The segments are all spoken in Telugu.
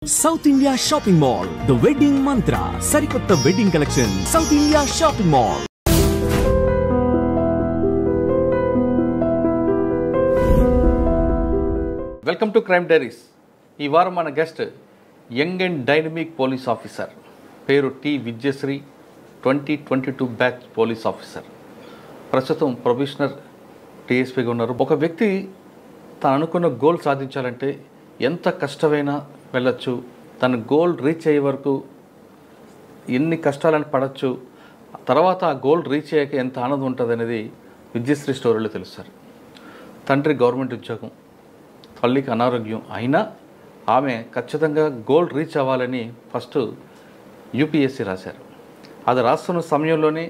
South India Shopping Mall, The Wedding Mantra, Sarikotta Wedding Collection, South India Shopping Mall. Welcome to crime diaries. ఈ వారం మన guest young and dynamic police officer, పేరు T Vidyasri, 2022 batch police officer. ప్రస్తుతం ప్రొబేషనర్ టీఎస్పీగా ఉన్నారు. ఒక వ్యక్తి తను అనుకున్న గోల్ సాధించాలంటే ఎంత కష్టమైనా వెళ్ళొచ్చు, తన గోల్ రీచ్ అయ్యే వరకు ఎన్ని కష్టాలను పడవచ్చు, తర్వాత ఆ గోల్ రీచ్ అయ్యాక ఎంత ఆనందం ఉంటుంది అనేది విద్యశ్రీ స్టోరీలో తెలుస్తారు. తండ్రి గవర్నమెంట్ ఉద్యోగం, తల్లికి అనారోగ్యం అయినా ఆమె ఖచ్చితంగా గోల్ రీచ్ అవ్వాలని ఫస్ట్ యూపీఎస్సీ రాశారు. అది రాస్తున్న సమయంలోనే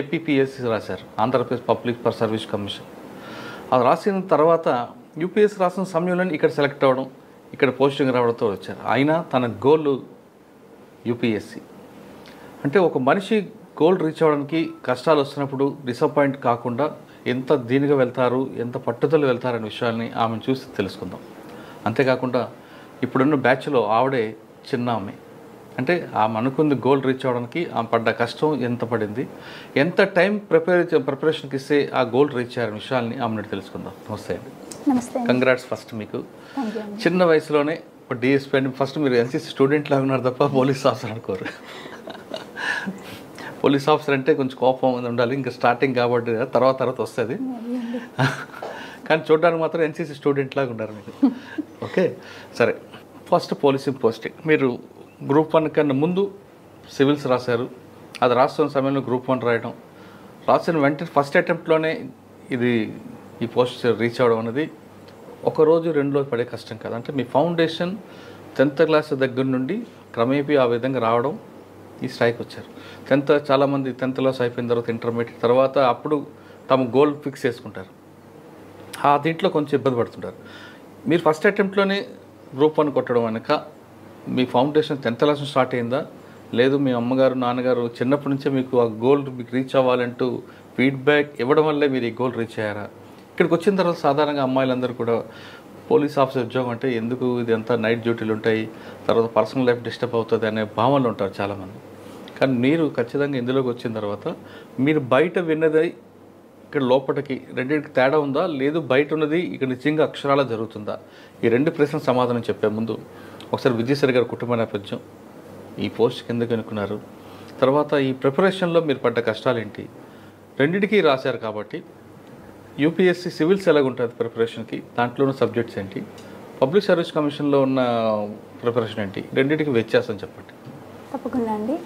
ఏపీపీఎస్సీ రాశారు, ఆంధ్రప్రదేశ్ పబ్లిక్ సర్వీస్ కమిషన్. అది రాసిన తర్వాత యూపీఎస్సీ రాసిన సమయంలోనే ఇక్కడ సెలెక్ట్ అవ్వడం, ఇక్కడ పోస్టింగ్ రావడంతో వచ్చారు. అయినా తన గోల్ యూపీఎస్సీ. అంటే ఒక మనిషి గోల్ రీచ్ అవ్వడానికి కష్టాలు వస్తున్నప్పుడు డిసప్పాయింట్ కాకుండా ఎంత దీనిగా వెళ్తారు, ఎంత పట్టుదల వెళ్తారనే విషయాన్ని ఆమెను చూసి తెలుసుకుందాం. అంతేకాకుండా ఇప్పుడున్న బ్యాచ్లో ఆవిడే చిన్న ఆమె. అంటే ఆమె అనుకుంది గోల్ రీచ్ అవ్వడానికి ఆమె పడ్డ కష్టం ఎంత పడింది, ఎంత టైం ప్రిపరేషన్కి ఇస్తే ఆ గోల్ రీచ్ అయ్యారనే విషయాన్ని ఆమెను తెలుసుకుందాం. నమస్తే అండి. నమస్తే. కంగ్రాట్స్ ఫస్ట్ మీకు. చిన్న వయసులోనే ఇప్పుడు డిఎస్పీ అండి. ఫస్ట్ మీరు ఎన్సీసీ స్టూడెంట్ లాగా ఉన్నారు తప్ప పోలీస్ ఆఫీసర్ అనుకోరు. పోలీస్ ఆఫీసర్ అంటే కొంచెం కోపం ఉండాలి, ఇంకా స్టార్టింగ్ కాబట్టి తర్వాత వస్తుంది. కానీ చూడడానికి మాత్రం ఎన్సీసీ స్టూడెంట్ లాగా ఉన్నారు మీకు. ఓకే, సరే. ఫస్ట్ పోలీసింగ్ పోస్టింగ్ మీరు గ్రూప్ 1 కన్నా ముందు సివిల్స్ రాశారు. అది రాస్తున్న సమయంలో గ్రూప్ 1 రాయడం, రాసిన వెంటనే ఫస్ట్ అటెంప్ట్లోనే ఈ పోస్ట్ రీచ్ అవ్వడం అనేది ఒక రోజు 2 రోజులు పడే కష్టం కాదు. అంటే మీ ఫౌండేషన్ 10th క్లాస్ దగ్గర నుండి క్రమేపీ ఆ విధంగా రావడం, ఈ స్థాయికి వచ్చారు. చాలామంది 10th క్లాస్ అయిపోయిన తర్వాత ఇంటర్మీడియట్ తర్వాత అప్పుడు తమ గోల్ ఫిక్స్ చేసుకుంటారు. ఆ దీంట్లో కొంచెం ఇబ్బంది పడుతుంటారు. మీరు ఫస్ట్ అటెంప్ట్లోనే గ్రూప్ 1 కొట్టడం వెనక మీ ఫౌండేషన్ 10th క్లాస్ స్టార్ట్ అయిందా, లేదు మీ అమ్మగారు నాన్నగారు చిన్నప్పటి నుంచే మీకు ఆ గోల్ మీకు రీచ్ అవ్వాలంటూ ఫీడ్బ్యాక్ ఇవ్వడం వల్లే మీరు ఈ గోల్ రీచ్ అయ్యారా? ఇక్కడికి వచ్చిన తర్వాత సాధారణంగా అమ్మాయిలందరూ కూడా పోలీస్ ఆఫీసర్ ఉద్యోగం అంటే ఎందుకు, ఇది అంతా నైట్ డ్యూటీలు ఉంటాయి, తర్వాత పర్సనల్ లైఫ్ డిస్టర్బ్ అవుతుంది అనే భావనలు ఉంటారు చాలామంది. కానీ మీరు ఖచ్చితంగా ఇందులోకి వచ్చిన తర్వాత మీరు బయట విన్నది ఇక్కడ లోపలికి రెండింటికి తేడా ఉందా, లేదు బయట ఉన్నది ఇక్కడ నిజంగా అక్షరాలా జరుగుతుందా? ఈ 2 ప్రశ్నలకు సమాధానం చెప్పే ముందు ఒకసారి విద్యశ్రీ గారి కుటుంబ నేపథ్యం, ఈ పోస్ట్కి ఎందుకు అనుకున్నారు, తర్వాత ఈ ప్రిపరేషన్లో మీరు పడ్డ కష్టాలు ఏంటి, రెండింటికి రాశారు కాబట్టి యూపీఎస్సీ సివిల్స్ ఎలాగుంటుంది ప్రిపరేషన్కి, దాంట్లోనూ సబ్జెక్ట్స్ ఏంటి, పబ్లిక్ సర్వీస్ కమిషన్లో ఉన్న ప్రిపరేషన్ ఏంటి, రెండింటికి వ్యత్యాసం చెప్పండి. తప్పకుండా అండి.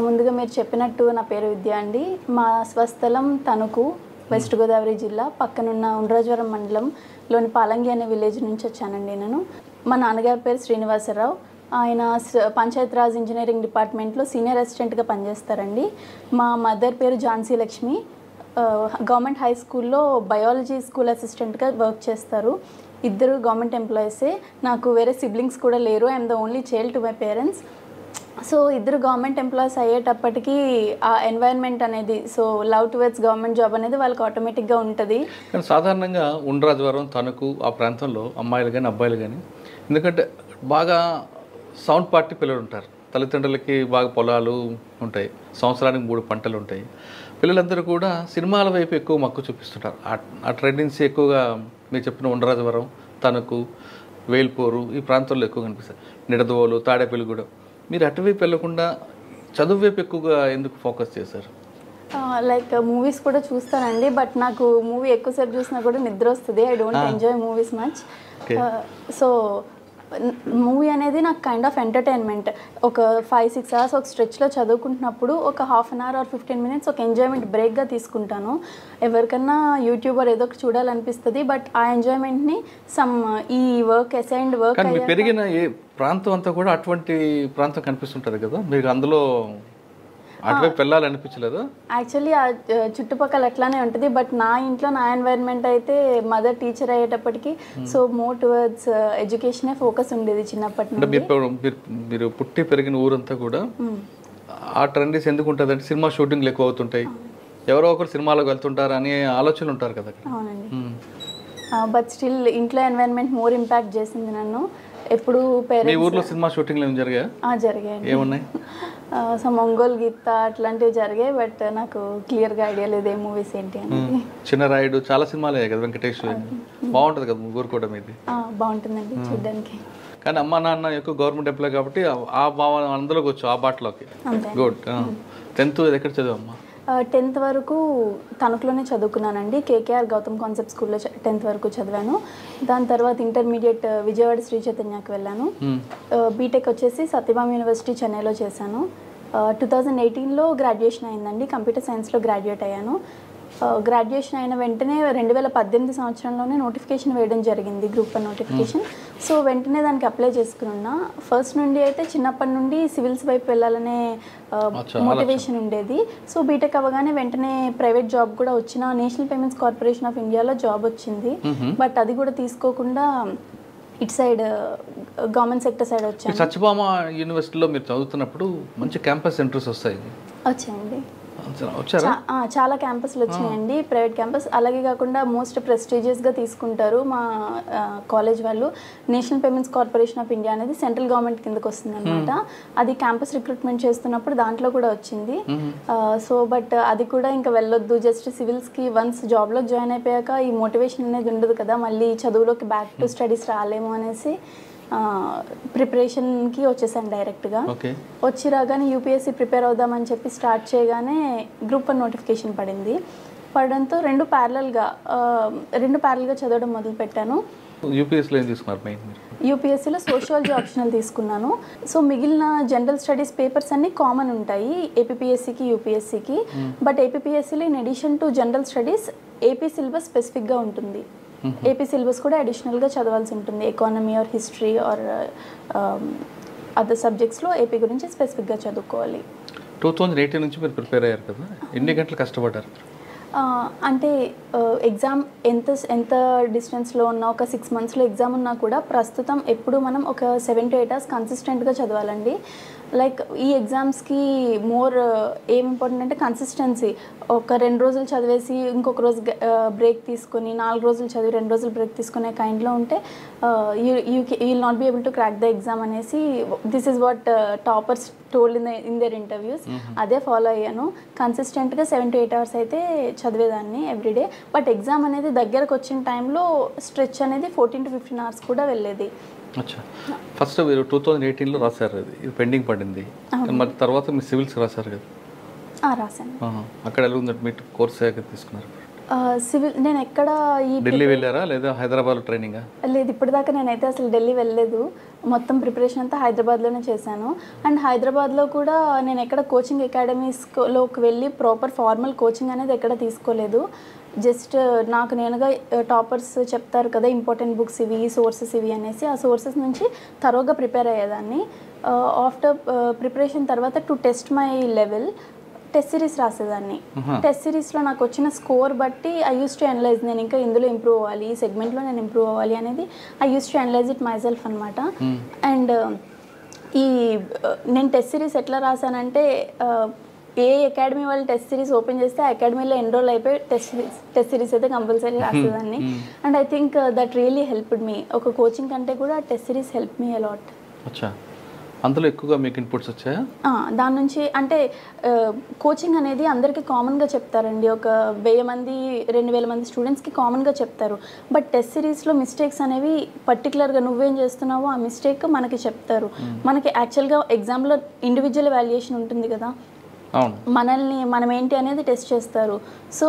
ముందుగా మీరు చెప్పినట్టు నా పేరు విద్య అండి. మా స్వస్థలం తణుకు, వెస్ట్ గోదావరి జిల్లా, పక్కనున్న ఉండ్రాజవరం మండలంలోని పాలంగి అనే విలేజ్ నుంచి వచ్చానండి నేను. మా నాన్నగారి పేరు శ్రీనివాసరావు. ఆయన పంచాయతీరాజ్ ఇంజనీరింగ్ డిపార్ట్మెంట్లో సీనియర్ అసిస్టెంట్గా పనిచేస్తారండి. మా మదర్ పేరు ఝాన్సీ లక్ష్మి, గవర్నమెంట్ హై స్కూల్లో బయాలజీ స్కూల్ అసిస్టెంట్గా వర్క్ చేస్తారు. ఇద్దరు గవర్నమెంట్ ఎంప్లాయీసే. నాకు వేరే సిబ్లింగ్స్ కూడా లేరు. I'm the only child to my parents. So ఇద్దరు గవర్నమెంట్ ఎంప్లాయీస్ అయ్యేటప్పటికీ ఆ ఎన్వైరన్మెంట్ అనేది, so love towards government job అనేది వాళ్ళకి ఆటోమేటిక్గా ఉంటుంది. కానీ సాధారణంగా ఉండ్రాజవరం, తణుకు ఆ ప్రాంతంలో అమ్మాయిలు కానీ అబ్బాయిలు కానీ, ఎందుకంటే బాగా సౌండ్ పార్టీ పిల్లలు ఉంటారు, తల్లిదండ్రులకి బాగా పొలాలు ఉంటాయి, సంవత్సరానికి 3 పంటలు ఉంటాయి. పిల్లలందరూ కూడా సినిమాల వైపు ఎక్కువ మక్కువ చూపిస్తుంటారు. ఆ ట్రెండెన్సీ ఎక్కువగా మీరు చెప్పిన ఉండ్రాజవరం, తణుకు, వేల్పూరు ఈ ప్రాంతాల్లో ఎక్కువ కనిపిస్తాయి. నిడదవోలు, తాడేపల్లిగూడెం. మీరు అటువైపు వెళ్ళకుండా చదువు వైపు ఎక్కువగా ఎందుకు ఫోకస్ చేశారు? లైక్ మూవీస్ కూడా చూస్తానండి, బట్ నాకు మూవీ ఎక్కువసేపు చూసినా కూడా నిద్ర వస్తుంది. I don't enjoy movies much. So movie అనేది నాకు కైండ్ ఆఫ్ ఎంటర్టైన్మెంట్. ఒక 5-6 అవర్స్ ఒక స్ట్రెచ్లో చదువుకుంటున్నప్పుడు ఒక ½ అన్ అవర్ ఆర్ 15 మినిట్స్ ఒక ఎంజాయ్మెంట్ బ్రేక్గా తీసుకుంటాను. ఎవరికన్నా యూట్యూబర్ ఏదో ఒకటి చూడాలనిపిస్తుంది, బట్ ఆ ఎంజాయ్మెంట్ని ఈ వర్క్ అసైన్డ్ వర్క్ పెరిగిన ఏ ప్రాంతం అంతా కూడా అటువంటి ప్రాంతం కనిపిస్తుంటుంది కదా, మీకు అందులో అటువైపు వెళ్ళాలనిపించలేదు? యాక్చువల్లీ ఆ చుట్టుపక్కల అట్లానే ఉంటుంది, బట్ నా ఇంట్లో నా ఎన్వైరన్మెంట్ అయితే మదర్ టీచర్ అయ్యేటప్పటికి సో మోర్ టువర్డ్స్ ఎడ్యుకేషనే ఫోకస్ ఉండేది చిన్నప్పటి నుండి. మీరు పుట్టి పెరిగిన ఊరంతా కూడా ఆ ట్రెండ్స్ ఎందుకు ఉంటుంది అంటే సినిమా షూటింగ్లు ఎక్కువ అవుతుంటాయి, ఎవరో ఒకరు సినిమాలకు వెళ్తుంటారు అనే ఆలోచనలు ఉంటారు కదా. అవునండి. బట్ స్టిల్ ఇంట్లో ఎన్వైరన్మెంట్ మోర్ ఇంపాక్ట్ చేసింది నన్ను. ఎప్పుడు మీ పేరెంట్స్ ఊర్లో సినిమా షూటింగ్లు ఏమి జరిగాయా? జరిగాయండి. ఏమున్నాయి? సమ్ ఒంగోలు గీత అట్లాంటివి జరిగాయి, బట్ నాకు క్లియర్గా ఐడియా లేదు ఏ మూవీస్ ఏంటి అని. చిన్న రాయుడు చాలా సినిమాలే కదా వెంకటేష్, బాగుంటుంది కదా ముగ్గురు కూడా మీది. బాగుంటుందండి చూడడానికి. కానీ అమ్మ నాన్న ఎక్కువ గవర్నమెంట్ ఎంప్లాయ్ కాబట్టి ఆ భావన అందులోకి వచ్చు, ఆ బాటలోకి. అంతే. గుడ్. 10th ఎక్కడ చదివమ్మా? 10th వరకు తణుకులోనే చదువుకున్నానండి. కేకేఆర్ గౌతమ్ కాన్సెప్ట్ స్కూల్లో 10th వరకు చదివాను. దాని తర్వాత ఇంటర్మీడియట్ విజయవాడ శ్రీ చైతన్యకి వెళ్ళాను. బీటెక్ వచ్చేసి సత్యభామ యూనివర్సిటీ చెన్నైలో చేశాను. 2018లో గ్రాడ్యుయేషన్ అయిందండి. కంప్యూటర్ సైన్స్లో గ్రాడ్యుయేట్ అయ్యాను. గ్రాడ్యుయేషన్ అయిన వెంటనే 2018 సంవత్సరంలోనే నోటిఫికేషన్ వేయడం జరిగింది, గ్రూప్ 1 నోటిఫికేషన్. సో వెంటనే దానికి అప్లై చేసుకున్నా. ఫస్ట్ నుండి అయితే చిన్నప్పటి నుండి సివిల్స్ వైపు వెళ్ళాలనే మోటివేషన్ ఉండేది. సో బీటెక్ అవ్వగానే వెంటనే ప్రైవేట్ జాబ్ కూడా వచ్చిన నేషనల్ పేమెంట్స్ కార్పొరేషన్ ఆఫ్ ఇండియాలో జాబ్ వచ్చింది. బట్ అది కూడా తీసుకోకుండా ఇటు సైడ్ గవర్నమెంట్ సెక్టర్ సైడ్ వచ్చాను. సత్యభామ యూనివర్సిటీలో మీరు చదువుతున్నప్పుడు మంచి క్యాంపస్ సెంటర్స్ వచ్చాయండి. వచ్చారా? చాలా క్యాంపస్లు వచ్చినాయండి, ప్రైవేట్ క్యాంపస్. అలాగే కాకుండా మోస్ట్ ప్రెస్టీజియస్గా తీసుకుంటారు మా కాలేజ్ వాళ్ళు. National payments corporation of India అనేది సెంట్రల్ గవర్నమెంట్ కిందకి వస్తుంది అనమాట. అది క్యాంపస్ రిక్రూట్మెంట్ చేస్తున్నప్పుడు దాంట్లో కూడా వచ్చింది. సో బట్ అది కూడా ఇంకా వెళ్ళొద్దు, జస్ట్ సివిల్స్కి వన్స్ జాబ్లోకి జాయిన్ అయిపోయాక ఈ మోటివేషన్ అనేది ఉండదు కదా, మళ్ళీ చదువులోకి బ్యాక్ టు స్టడీస్ రాలేము అనేసి ప్రిపరేషన్కి వచ్చేసాను డైరెక్ట్గా. వచ్చి రాగానే యూపీఎస్సీ ప్రిపేర్ అవుదామని చెప్పి స్టార్ట్ చేయగానే గ్రూప్ 1 నోటిఫికేషన్ పడింది. పడడంతో రెండు ప్యారలల్గా చదవడం మొదలుపెట్టాను. యూపీఎస్సీలో సోషియాలజీ ఆప్షనల్ తీసుకున్నాను. సో మిగిలిన జనరల్ స్టడీస్ పేపర్స్ అన్నీ కామన్ ఉంటాయి ఏపీపీఎస్సీకి యూపీఎస్సీకి. బట్ ఏపీపీఎస్సీలో in addition to general studies AP syllabus స్పెసిఫిక్గా ఉంటుంది. ఏపీ సిలబస్ కూడా అడిషనల్గా చదవాల్సి ఉంటుంది. Economy or history or other సబ్జెక్ట్స్లో ఏపీ గురించి స్పెసిఫిక్గా చదువుకోవాలి. 2018 నుంచి మీరు ప్రిపేర్ అయ్యారు కదా, ఎన్ని గంటలు కష్టపడ్డారు? అంటే ఎగ్జామ్ ఎంత డిస్టెన్స్లో ఉన్నా, ఒక 6 monthsలో ఎగ్జామ్ ఉన్నా కూడా ప్రస్తుతం ఎప్పుడు మనం ఒక 7 to 8 hours కన్సిస్టెంట్గా చదవాలండి. లైక్ ఈ ఎగ్జామ్స్కి మోర్ ఏం ఇంపార్టెంట్ అంటే కన్సిస్టెన్సీ. ఒక 2 రోజులు చదివేసి ఇంకొక రోజు బ్రేక్ తీసుకొని, 4 రోజులు చదివి 2 రోజులు బ్రేక్ తీసుకునే కైండ్లో ఉంటే you will not be able to crack the exam అనేసి this is what toppers told in their interviews. అదే ఫాలో అయ్యాను. కన్సిస్టెంట్గా 7 to 8 hours అయితే చదివేదాన్ని ఎవ్రీడే. బట్ ఎగ్జామ్ అనేది దగ్గరకు వచ్చిన టైంలో స్ట్రెచ్ అనేది 14 to 15 hours కూడా వెళ్ళేది. అచ్చా, ఫస్ట్ మీరు 2018లో రాశారు, ఇది పెండింగ్ పడింది. మరి తర్వాత మీరు సివిల్స్ రాశారు కదా? రాశాను. అక్కడ ఎలా ఉందంటే మీరు కోర్స్ తీసుకున్నారు? సివిల్ నేను ఎక్కడ ఢిల్లీ వెళ్ళారా లేదా హైదరాబాద్లో ట్రైనింగా? లేదు, ఇప్పటిదాకా నేనైతే అసలు ఢిల్లీ వెళ్ళలేదు. మొత్తం ప్రిపరేషన్ అంతా హైదరాబాద్లోనే చేశాను. అండ్ హైదరాబాద్లో కూడా నేను ఎక్కడ కోచింగ్ అకాడమీస్లోకి వెళ్ళి ప్రాపర్ ఫార్మల్ కోచింగ్ అనేది ఎక్కడ తీసుకోలేదు. జస్ట్ నాకు నేనుగా టాపర్స్ చెప్తారు కదా ఇంపార్టెంట్ బుక్స్ ఇవి, సోర్సెస్ ఇవి అనేసి, ఆ సోర్సెస్ నుంచి తరోగా ప్రిపేర్ అయ్యేదాన్ని. ఆఫ్టర్ ప్రిపరేషన్ తర్వాత to test my level test series రాసేదాన్ని. టెస్ట్ సిరీస్లో నాకు వచ్చిన స్కోర్ బట్టి ఐ యూస్ టు అనలైజ్, నేను ఇంకా ఇందులో ఇంప్రూవ్ అవ్వాలి, ఈ సెగ్మెంట్లో నేను ఇంప్రూవ్ అవ్వాలి అనేది I use to analyse it myself అనమాట. అండ్ నేను టెస్ట్ సిరీస్ ఎట్లా రాశానంటే ఏ అకాడమీ వాళ్ళు టెస్ట్ సిరీస్ ఓపెన్ చేస్తే ఆ అకాడమీలో ఎన్రోల్ అయిపోయి టెస్ట్ సిరీస్ అయితే కంపల్సరీ రాసేదాన్ని. And I think that really helped me. ఒక కోచింగ్ కంటే కూడా test series help me a lot. అందులో ఎక్కువగా మీకు ఇన్పుట్స్ వచ్చాయా? దాని నుంచి అంటే కోచింగ్ అనేది అందరికీ కామన్గా చెప్తారండి. ఒక 1000 మంది 2000 మంది స్టూడెంట్స్కి కామన్గా చెప్తారు. బట్ టెస్ట్ సిరీస్లో మిస్టేక్స్ అనేవి పర్టికులర్గా నువ్వేం చేస్తున్నావో ఆ మిస్టేక్ మనకి చెప్తారు. మనకి యాక్చువల్గా ఎగ్జామ్లో ఇండివిజువల్ వాల్యుయేషన్ ఉంటుంది కదా, మనం ఏంటి అనేది టెస్ట్ చేస్తారు. సో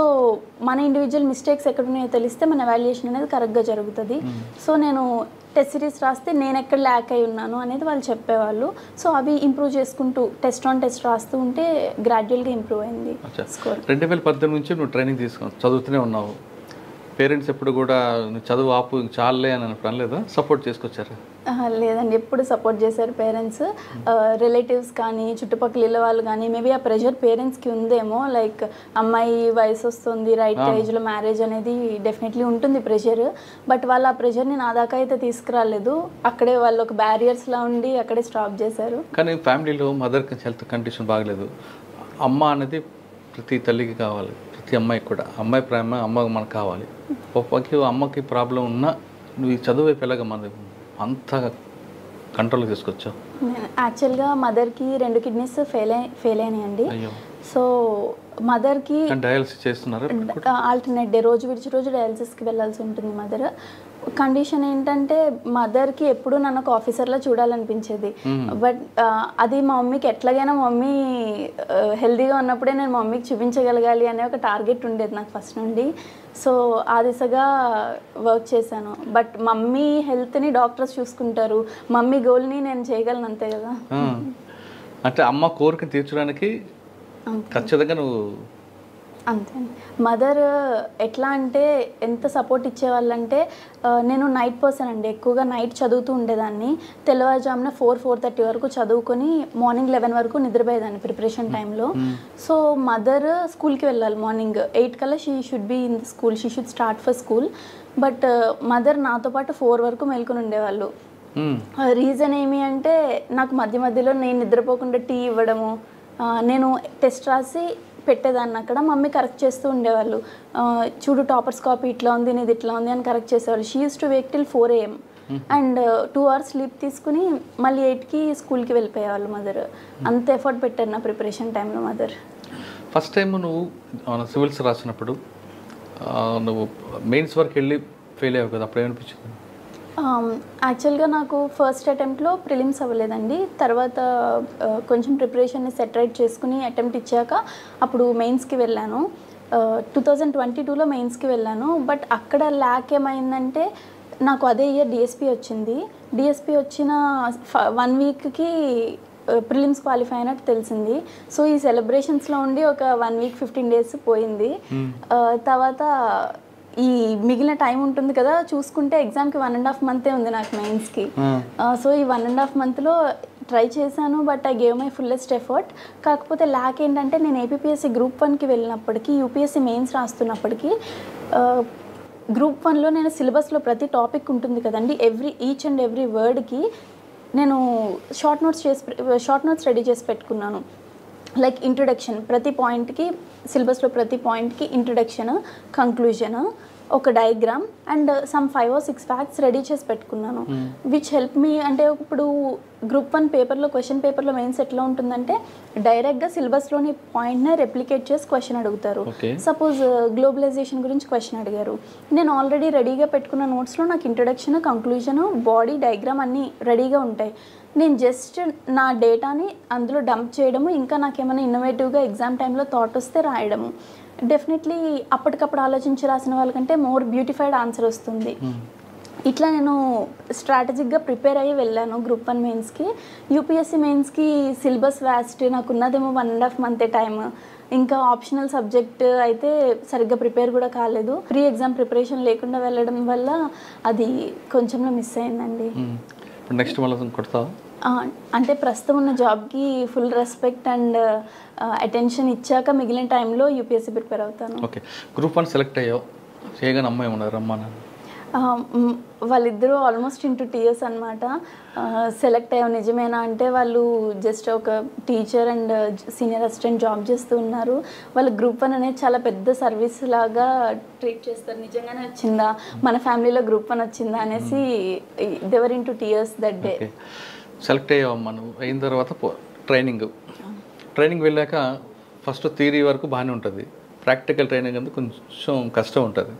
మన ఇండివిజువల్ మిస్టేక్స్ ఎక్కడున్నాయో తెలిస్తే మన వాల్యుయేషన్ అనేది కరెక్ట్గా జరుగుతుంది. సో నేను టెస్ట్ సిరీస్ రాస్తే నేను ఎక్కడ ల్యాక్ అయి ఉన్నాను అనేది వాళ్ళు చెప్పేవాళ్ళు. సో అవి ఇంప్రూవ్ చేసుకుంటూ టెస్ట్ ఆన్ టెస్ట్ రాస్తూ ఉంటే గ్రాడ్యువల్గా ఇంప్రూవ్ అయింది స్కోర్. 2018 నుంచి నువ్వు ట్రైనింగ్ చదువుతూనే ఉన్నావు. పేరెంట్స్ ఎప్పుడు కూడా నువ్వు చదువు ఆపు చాలే అని అనలేదా? సపోర్ట్ చేసుకొచ్చారు? లేదండి, ఎప్పుడు సపోర్ట్ చేశారు పేరెంట్స్. రిలేటివ్స్ కానీ చుట్టుపక్కల ఇళ్ళ వాళ్ళు కానీ మేబీ ఆ ప్రెషర్ పేరెంట్స్కి ఉందేమో. లైక్ అమ్మాయి వయసు వస్తుంది, రైట్ ఏజ్లో మ్యారేజ్ అనేది డెఫినెట్లీ ఉంటుంది ప్రెషర్. బట్ వాళ్ళు ఆ ప్రెషర్ని నా దాకా అయితే తీసుకురాలేదు. అక్కడే వాళ్ళు ఒక బ్యారియర్స్లా ఉండి అక్కడే స్టాప్ చేశారు. కానీ ఫ్యామిలీలో మదర్కి హెల్త్ కండిషన్ బాగలేదు. అమ్మ అనేది ప్రతి తల్లికి కావాలి, ప్రతి అమ్మాయికి కూడా. అమ్మాయి ప్రేమ అమ్మకి మనకు కావాలి. అమ్మకి ప్రాబ్లం ఉన్నా నువ్వు ఈ చదువు వైపు ఎలాగ మన అంత కంట్రోల్ తీసుకొచ్చావు? నేను యాక్చువల్గా మదర్కి 2 కిడ్నీస్ ఫెయిల్ అయినాయండి. అయ్యో. సో మదర్కి డయాలసిస్ చేస్తున్నారు? ఆల్టర్నేట్ డే, రోజు విడిచి రోజు డయాలసిస్కి వెళ్ళాల్సి ఉంటుంది మదర్. కండిషన్ ఏంటంటే మదర్కి ఎప్పుడు నన్ను ఒక ఆఫీసర్లో చూడాలనిపించేది. బట్ అది మా మమ్మీకి ఎట్లాగైనా మమ్మీ హెల్తీగా ఉన్నప్పుడే నేను మా మమ్మీకి చూపించగలగాలి అనే ఒక టార్గెట్ ఉండేది నాకు ఫస్ట్ నుండి. సో ఆ దిశగా వర్క్ చేశాను. బట్ మమ్మీ హెల్త్ని డాక్టర్స్ చూసుకుంటారు, మమ్మీ గోల్ని నేను చేయగలను, అంతే కదా. అంటే అమ్మ కోరిక తీర్చడానికి ఖచ్చితంగా నువ్వు అంతే. మదర్ ఎట్లా అంటే ఎంత సపోర్ట్ ఇచ్చేవాళ్ళంటే, నేను నైట్ పర్సన్ అండి, ఎక్కువగా నైట్ చదువుతూ ఉండేదాన్ని. తెల్లవారుజామున 4-4:30 వరకు చదువుకొని మార్నింగ్ 11 వరకు నిద్రపోయేదాన్ని ప్రిపరేషన్ టైంలో. సో మదర్ స్కూల్కి వెళ్ళాలి, మార్నింగ్ 8 కల్లా she should be in the school, she should start for school. But mother నాతో పాటు 4 వరకు మేల్కొని ఉండేవాళ్ళు. రీజన్ ఏమి అంటే, నాకు మధ్య మధ్యలో నేను నిద్రపోకుండా టీ ఇవ్వడము, నేను టెస్ట్ రాసి పెట్టేదాన్ని అక్కడ, మమ్మీ కరెక్ట్ చేస్తూ ఉండేవాళ్ళు. చూడు టాపర్స్ కాపీ ఇట్లా ఉంది, నీది ఇట్లా ఉంది అని కరెక్ట్ చేసేవాళ్ళు. She use to Wake till 4 AM and 2 hours sleep తీసుకుని మళ్ళీ 8కి స్కూల్కి వెళ్ళిపోయేవాళ్ళు మదర్. అంత ఎఫర్ట్ పెట్టారు నా ప్రిపరేషన్ టైంలో మదర్. ఫస్ట్ టైం నువ్వు సివిల్స్ రాసినప్పుడు నువ్వు మెయిన్స్ వరకు వెళ్ళి ఫెయిల్ అయ్యావు కదా, అప్పుడు ఏమనిపించింది? యాక్చువల్గా నాకు ఫస్ట్ అటెంప్ట్లో ప్రిలిమ్స్ అవ్వలేదండి. తర్వాత కొంచెం ప్రిపరేషన్ని సెటరేట్ చేసుకుని అటెంప్ట్ ఇచ్చాక అప్పుడు మెయిన్స్కి వెళ్ళాను. 2022లో మెయిన్స్కి వెళ్ళాను. బట్ అక్కడ ల్యాక్ ఏమైందంటే, నాకు అదే ఇయర్ డిఎస్పి వచ్చింది. డిఎస్పి వచ్చిన 1 వీక్కి ప్రిలిమ్స్ క్వాలిఫై అయినట్టు తెలిసింది. సో ఈ సెలబ్రేషన్స్లో ఉండి ఒక 1 వీక్ 15 days పోయింది. తర్వాత ఈ మిగిలిన టైం ఉంటుంది కదా, చూసుకుంటే ఎగ్జామ్కి 1.5 month ఉంది నాకు మెయిన్స్కి. సో ఈ 1.5 monthలో ట్రై చేశాను. But I gave my fullest effort. కాకపోతే ల్యాక్ ఏంటంటే, నేను ఏపీఎస్సి గ్రూప్ 1కి వెళ్ళినప్పటికీ, యూపీఎస్సి మెయిన్స్ రాస్తున్నప్పటికీ, గ్రూప్ 1లో నేను సిలబస్లో ప్రతి టాపిక్ ఉంటుంది కదండి, ఈచ్ అండ్ ఎవ్రీ వర్డ్కి నేను షార్ట్ నోట్స్ రెడీ చేసి పెట్టుకున్నాను. లైక్ ఇంట్రొడక్షన్, ప్రతి పాయింట్కి సిలబస్లో ప్రతి పాయింట్కి ఇంట్రొడక్షన్, కంక్లూజన్, ఒక diagram and some 5 or 6 facts ready చేసి పెట్టుకున్నాను. Which help me. అంటే ఇప్పుడు గ్రూప్ 1 పేపర్లో, క్వశ్చన్ పేపర్లో మెయిన్స్ ఎట్లా ఉంటుందంటే, డైరెక్ట్గా సిలబస్లోని పాయింట్నే రెప్లికేట్ చేసి క్వశ్చన్ అడుగుతారు. సపోజ్ గ్లోబలైజేషన్ గురించి క్వశ్చన్ అడిగారు, నేను ఆల్రెడీ రెడీగా పెట్టుకున్న నోట్స్లో నాకు ఇంట్రొడక్షన్, కంక్లూజన్, బాడీ డయాగ్రామ్ అన్నీ రెడీగా ఉంటాయి. నేను జస్ట్ నా డేటాని అందులో డంప్ చేయడము, ఇంకా నాకేమైనా ఇన్నోవేటివ్గా ఎగ్జామ్ టైంలో థాట్ వస్తే రాయడము. డెఫినెట్లీ అప్పటికప్పుడు ఆలోచించి రాసిన వాళ్ళకంటే మోర్ బ్యూటిఫైడ్ ఆన్సర్ వస్తుంది. ఇట్లా నేను స్ట్రాటజిక్గా ప్రిపేర్ అయ్యి వెళ్ళాను గ్రూప్ 1 మెయిన్స్కి. యూపీఎస్సీ మెయిన్స్కి సిలబస్ వ్యాస్ట్, నాకు ఉన్నదేమో 1.5 month టైం. ఇంకా ఆప్షనల్ సబ్జెక్ట్ అయితే సరిగ్గా ప్రిపేర్ కూడా కాలేదు. ప్రీ ఎగ్జామ్ ప్రిపరేషన్ లేకుండా వెళ్ళడం వల్ల అది కొంచెంలో మిస్ అయిందండి. నెక్స్ట్ మళ్ళీ కొడతావా? అంటే ప్రస్తుతం ఉన్న జాబ్కి ఫుల్ రెస్పెక్ట్ అండ్ అటెన్షన్ ఇచ్చాక మిగిలిన టైంలో యూపీఎస్సీ ప్రిపేర్ అవుతాను. ఓకే. గ్రూప్ 1 సెలెక్ట్ అయ్యావు, చేయగానే అమ్మాయి ఉన్నారు రమ్మన్నా? వాళ్ళిద్దరూ ఆల్మోస్ట్ ఇంటూ టీయర్స్ అనమాట. సెలెక్ట్ అయ్యావు నిజమేనా అంటే, వాళ్ళు జస్ట్ ఒక teacher and senior assistant job చేస్తూ ఉన్నారు. వాళ్ళు గ్రూప్ 1 అనేది చాలా పెద్ద సర్వీస్ లాగా ట్రీట్ చేస్తారు. నిజంగానే వచ్చిందా, మన ఫ్యామిలీలో గ్రూప్ 1 వచ్చిందా అనేసి they were into tears that day. Select అయ్యావమ్మా. నువ్వు అయిన తర్వాత ట్రైనింగ్ వెళ్ళాక ఫస్ట్ థియరీ వరకు బాగానే ఉంటుంది, ప్రాక్టికల్ ట్రైనింగ్ అంతా కొంచెం కష్టం ఉంటుంది.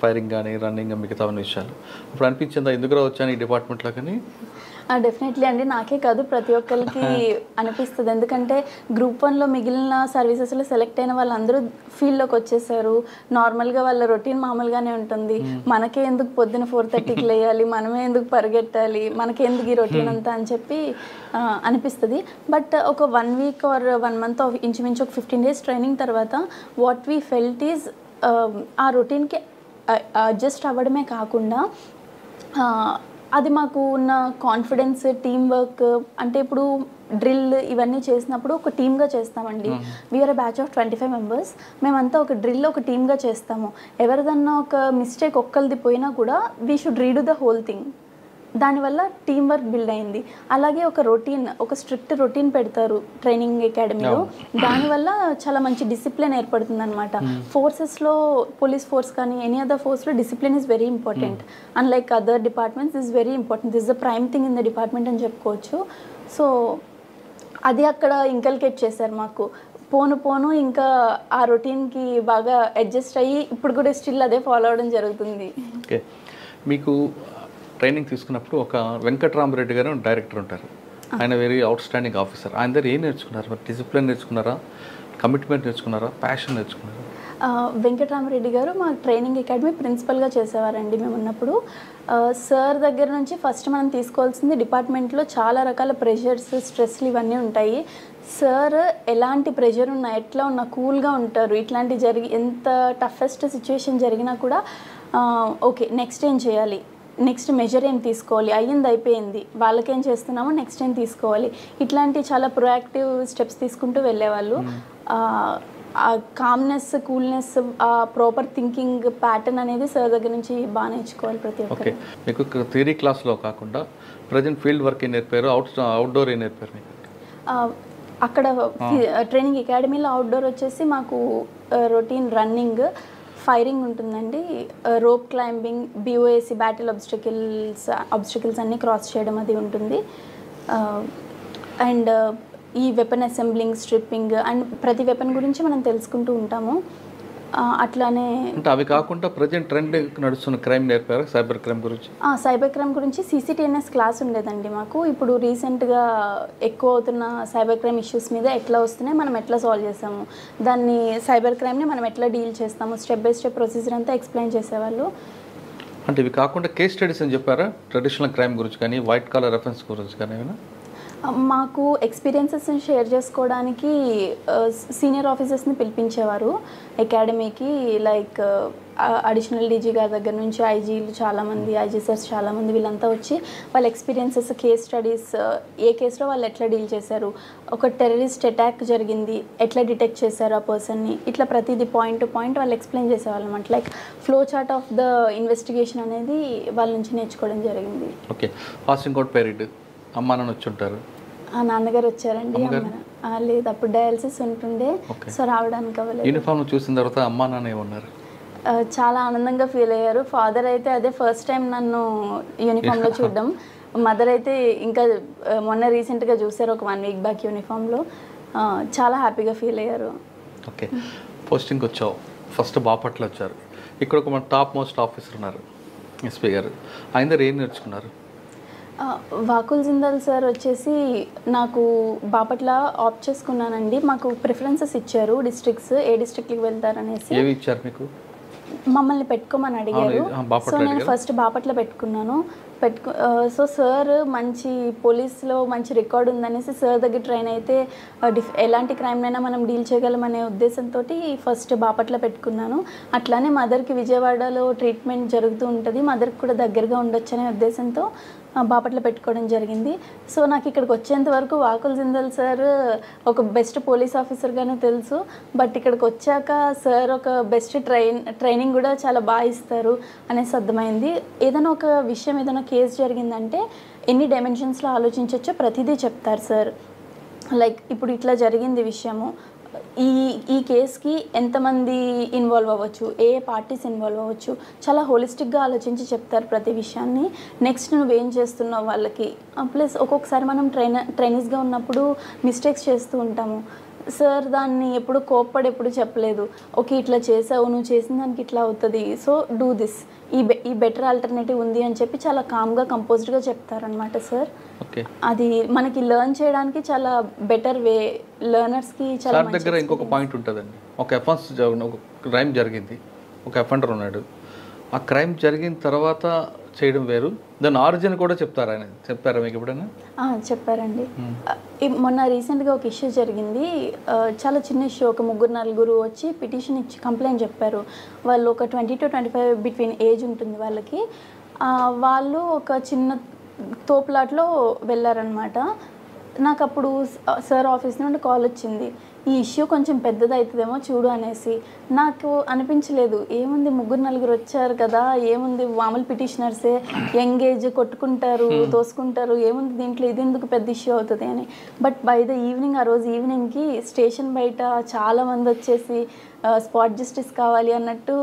ఫైరింగ్ కానీ, రన్నింగ్, మిగతా విషయాలు. ఇప్పుడు అనిపించిందా ఎందుకు వచ్చాను ఈ డిపార్ట్మెంట్లో? కానీ డెఫినెట్లీ అండి, నాకే కాదు ప్రతి ఒక్కరికి అనిపిస్తుంది. ఎందుకంటే గ్రూప్ 1లో మిగిలిన సర్వీసెస్లో సెలెక్ట్ అయిన వాళ్ళందరూ ఫీల్డ్లోకి వచ్చేసారు. నార్మల్గా వాళ్ళ రొటీన్ మామూలుగానే ఉంటుంది. మనకే ఎందుకు పొద్దున 4:30కి లేయాలి, మనమే ఎందుకు పరిగెట్టాలి, మనకే ఎందుకు ఈ రొటీన్ అంతా అని చెప్పి అనిపిస్తుంది. బట్ ఒక 1 week or 1 month ఇంచుమించు ఒక 15 days ట్రైనింగ్ తర్వాత వాట్ వీ ఫెల్ట్ ఈజ్, ఆ రొటీన్కి అడ్జస్ట్ అవ్వడమే కాకుండా అది మాకు ఉన్న కాన్ఫిడెన్స్, టీమ్ వర్క్. అంటే ఇప్పుడు డ్రిల్ ఇవన్నీ చేసినప్పుడు ఒక టీమ్గా చేస్తామండి. We are batch of 25 members. మేమంతా ఒక డ్రిల్ ఒక టీమ్గా చేస్తాము. ఎవరిదన్నా ఒక మిస్టేక్ ఒక్కరిది పోయినా కూడా we should redo the whole thing. దానివల్ల టీం వర్క్ బిల్డ్ అయింది. అలాగే ఒక స్ట్రిక్ట్ రొటీన్ పెడతారు ట్రైనింగ్ అకాడమీలో. దానివల్ల చాలా మంచి డిసిప్లిన్ ఏర్పడుతుంది అనమాట. ఫోర్సెస్లో పోలీస్ ఫోర్స్ కానీ ఎనీ అదర్ ఫోర్స్లో discipline is very important. Unlike other departments is very important. This the prime thing in the department అని చెప్పుకోవచ్చు. సో అది అక్కడ ఇంకల్కేట్ చేశారు మాకు. పోను ఇంకా ఆ రొటీన్కి బాగా అడ్జస్ట్ అయ్యి ఇప్పుడు కూడా స్టిల్ అదే ఫాలో అవడం జరుగుతుంది. ఓకే, మీకు ట్రైనింగ్ తీసుకున్నప్పుడు ఒక వెంకట్రామరెడ్డి గారు డైరెక్టర్ ఉంటారు. ఆయన వెరీ అవుట్ స్టాండింగ్ ఆఫీసర్. ఆయన దగ్గర ఏం నేర్చుకున్నారు? మరి డిసిప్లిన్ నేర్చుకున్నారా, కమిట్మెంట్ నేర్చుకున్నారా, ప్యాషన్ నేర్చుకున్నారా? వెంకట్రామరెడ్డి గారు మా ట్రైనింగ్ అకాడమీ ప్రిన్సిపల్గా చేసేవారండి మేము ఉన్నప్పుడు. సార్ దగ్గర నుంచి ఫస్ట్ మనం తీసుకోవాల్సింది డిపార్ట్మెంట్లో చాలా రకాల ప్రెషర్స్, స్ట్రెస్లు ఇవన్నీ ఉంటాయి. సార్ ఎలాంటి ప్రెషర్ ఉన్నా ఎట్లా ఉన్నా కూల్గా ఉంటారు. ఇట్లాంటి ఎంత టఫెస్ట్ సిచ్యువేషన్ జరిగినా కూడా ఓకే నెక్స్ట్ ఏం చేయాలి, నెక్స్ట్ మెజర్ ఏం తీసుకోవాలి, అయిపోయింది, వాళ్ళకేం చేస్తున్నామో నెక్స్ట్ ఏం తీసుకోవాలి, ఇట్లాంటి చాలా ప్రొయాక్టివ్ స్టెప్స్ తీసుకుంటూ వెళ్ళేవాళ్ళు. ఆ కామ్నెస్, కూల్నెస్, ఆ ప్రాపర్ థింకింగ్ ప్యాటర్న్ అనేది సార్ దగ్గర నుంచి బాగా నేర్చుకోవాలి ప్రతి ఒక్కరు. ఓకే, మీకు థియరీ క్లాస్లో కాకుండా ప్రజెంట్ ఫీల్డ్ వర్క్ ఏం నేర్పారు, అవుట్డోర్ ఏం నేర్పారు మీకు? అక్కడ ట్రైనింగ్ అకాడమీలో అవుట్డోర్ వచ్చేసి మాకు రొటీన్ రన్నింగ్, ఫైరింగ్ ఉంటుందండి, rope climbing, BOAC battle obstacles అన్నీ క్రాస్ చేయడం అది ఉంటుంది. అండ్ ఈ వెపన్ అసెంబ్లింగ్, స్ట్రిప్పింగ్ అండ్ ప్రతి వెపన్ గురించి మనం తెలుసుకుంటూ ఉంటాము. అట్లానే అంటే అవి కాకుండా ప్రజెంట్ ట్రెండ్ నడుస్తున్న క్రైమ్ నేర్పారు, సైబర్ క్రైమ్ గురించి? సైబర్ క్రైమ్ గురించి CCTNS క్లాస్ ఉండేదండి మాకు. ఇప్పుడు రీసెంట్గా ఎక్కువ అవుతున్న సైబర్ క్రైమ్ ఇష్యూస్ మీద ఎట్లా వస్తున్నాయి, మనం ఎట్లా సాల్వ్ చేస్తాము, దాన్ని సైబర్ క్రైమ్ని మనం ఎట్లా డీల్ చేస్తాము, స్టెప్ బై స్టెప్ ప్రొసీజర్ అంతా ఎక్స్ప్లెయిన్ చేసేవాళ్ళు. అంటే ఇవి కాకుండా కేస్ స్టడీస్ అని చెప్పారా, ట్రెడిషనల్ క్రైమ్ గురించి కానీ వైట్ కాలర్ అఫెన్స్ గురించి కానీ ఏమైనా? మాకు ఎక్స్పీరియన్సెస్ని షేర్ చేసుకోవడానికి సీనియర్ ఆఫీసర్స్ని పిలిపించేవారు అకాడమీకి. లైక్ అడిషనల్ DG గారి దగ్గర నుంచి ఐజీలు చాలామంది, ఐజీ సార్స్ చాలామంది, వీళ్ళంతా వచ్చి వాళ్ళ ఎక్స్పీరియన్సెస్, కేస్ స్టడీస్, ఏ కేసులో వాళ్ళు ఎట్లా డీల్ చేశారు, ఒక టెర్రరిస్ట్ అటాక్ జరిగింది ఎట్లా డిటెక్ట్ చేశారు ఆ పర్సన్ని, ఇట్లా ప్రతిదీ పాయింట్ టు పాయింట్ వాళ్ళు ఎక్స్ప్లెయిన్ చేసేవాళ్ళు అనమాట. Like flow chart of the investigation అనేది వాళ్ళ నుంచి నేర్చుకోవడం జరిగింది. ఓకే, పాసింగ్ అవుట్ పీరియడ్ అమ్మా నాన్న వచ్చి ఉంటారు? నాన్నగారు వచ్చారండి. లేదు, అప్పుడు డయాలసిస్ ఉంటుండే, సో రావడానికి అవ్వలేదు. యూనిఫామ్ చూసిన తర్వాత అమ్మా నాన్న ఏమన్నారు? చాలా ఆనందంగా ఫీల్ అయ్యారు. ఫాదర్ అయితే అదే ఫస్ట్ టైం నన్ను యూనిఫామ్లో చూడడం. మదర్ అయితే ఇంకా మొన్న రీసెంట్గా చూసారు, ఒక 1 వీక్ బ్యాక్ యూనిఫామ్లో. చాలా హ్యాపీగా ఫీల్ అయ్యారు. ఓకే, పోస్టింగ్కి వచ్చావు, ఫస్ట్ బాపట్ల వచ్చారు. ఇక్కడ ఒక మన టాప్ మోస్ట్ ఆఫీసర్ ఉన్నారు, SP గారు. ఆయన దగ్గర ఏం నేర్చుకున్నారు? వాకుల్ జిందాల్ సార్ వచ్చేసి నాకు బాపట్ల ఆప్ట్ చేసుకున్నానండి. మాకు ప్రిఫరెన్సెస్ ఇచ్చారు, డిస్ట్రిక్ట్స్, ఏ డిస్ట్రిక్ట్కి వెళ్తారనేసి. ఏవి ఇచ్చారు మీకు? మమ్మల్ని పెట్టుకోమని అడిగారు. సో నేను ఫస్ట్ బాపట్ల పెట్టుకున్నాను. సో సార్ మంచి పోలీస్లో మంచి రికార్డ్ ఉందనేసి సార్ దగ్గర ట్రైన్ అయితే ఎలాంటి క్రైమ్నైనా మనం డీల్ చేయగలమనే ఉద్దేశంతో ఫస్ట్ బాపట్ల పెట్టుకున్నాను. అట్లానే మదర్కి విజయవాడలో ట్రీట్మెంట్ జరుగుతూ ఉంటుంది, మదర్కి కూడా దగ్గరగా ఉండొచ్చు అనే ఉద్దేశంతో బాపట్ల పెట్టుకోవడం జరిగింది. సో నాకు ఇక్కడికి వచ్చేంత వరకు వాకుల్ జిందాల్ సార్ ఒక బెస్ట్ పోలీస్ ఆఫీసర్గానే తెలుసు. బట్ ఇక్కడికి వచ్చాక సార్ ఒక బెస్ట్ ట్రైనింగ్ కూడా చాలా బాగా ఇస్తారు అనేసి అర్థమైంది. ఏదైనా ఒక విషయం, ఏదైనా కేసు జరిగిందంటే ఎన్ని డైమెన్షన్స్లో ఆలోచించవచ్చో ప్రతిదీ చెప్తారు సార్. లైక్ ఇప్పుడు ఇట్లా జరిగింది విషయము, ఈ కేసుకి ఎంతమంది ఇన్వాల్వ్ అవ్వచ్చు, ఏ పార్టీస్ ఇన్వాల్వ్ అవ్వచ్చు, చాలా హోలిస్టిక్గా ఆలోచించి చెప్తారు ప్రతి విషయాన్ని. నెక్స్ట్ నువ్వేం చేస్తున్నావు వాళ్ళకి. ప్లస్ ఒక్కొక్కసారి మనం ట్రైనీస్గా ఉన్నప్పుడు మిస్టేక్స్ చేస్తూ ఉంటాము. సార్ దాన్ని ఎప్పుడు కోప్పడి ఎప్పుడు చెప్పలేదు. ఓకే ఇట్లా చేసావు, నువ్వు చేసిన దానికి ఇట్లా అవుతుంది, సో డూ దిస్, ఈ బెటర్ ఆల్టర్నేటివ్ ఉంది అని చెప్పి చాలా కామ్గా, కంపోజ్డ్గా చెప్తారనమాట సార్. అది మనకి లెర్న్ చేయడానికి చాలా బెటర్ వే, లెర్నర్స్కి చాలా. సార్ దగ్గర ఇంకొక పాయింట్ ఉంటుందండి. ఒక అఫెన్స్, ఒక క్రైమ్ జరిగింది, ఒక అఫెండర్ ఉన్నాడు, ఆ క్రైమ్ జరిగిన తర్వాత చేయడం వేరు, దాని ఆరిజిన్ కూడా చెప్తారా? ఆయన చెప్పారా మీకు ఎప్పుడైనా? చెప్పారండి. మొన్న రీసెంట్గా ఒక ఇష్యూ జరిగింది, చాలా చిన్న ఇష్యూ. ఒక 3-4 వచ్చి పిటిషన్ ఇచ్చి కంప్లైంట్ చెప్పారు. వాళ్ళు ఒక 20 to 25 బిట్వీన్ ఏజ్ ఉంటుంది వాళ్ళకి. వాళ్ళు ఒక చిన్న తోపులాట్లో వెళ్ళారనమాట. నాకు అప్పుడు సార్ ఆఫీస్ నుండి కాల్ వచ్చింది, ఈ ఇష్యూ కొంచెం పెద్దది అవుతుందేమో చూడు అనేసి. నాకు అనిపించలేదు, ఏముంది 3-4 వచ్చారు కదా, ఏముంది మామూలు పిటిషనర్సే, యంగ్ ఏజ్, కొట్టుకుంటారు తోసుకుంటారు, ఏముంది దీంట్లో, ఇది ఎందుకు పెద్ద ఇష్యూ అవుతుంది అని. బట్ బై ద ఈవినింగ్, ఆ రోజు ఈవినింగ్కి స్టేషన్ బయట చాలామంది వచ్చేసి స్పాట్ జస్టిస్ కావాలి అన్నట్టు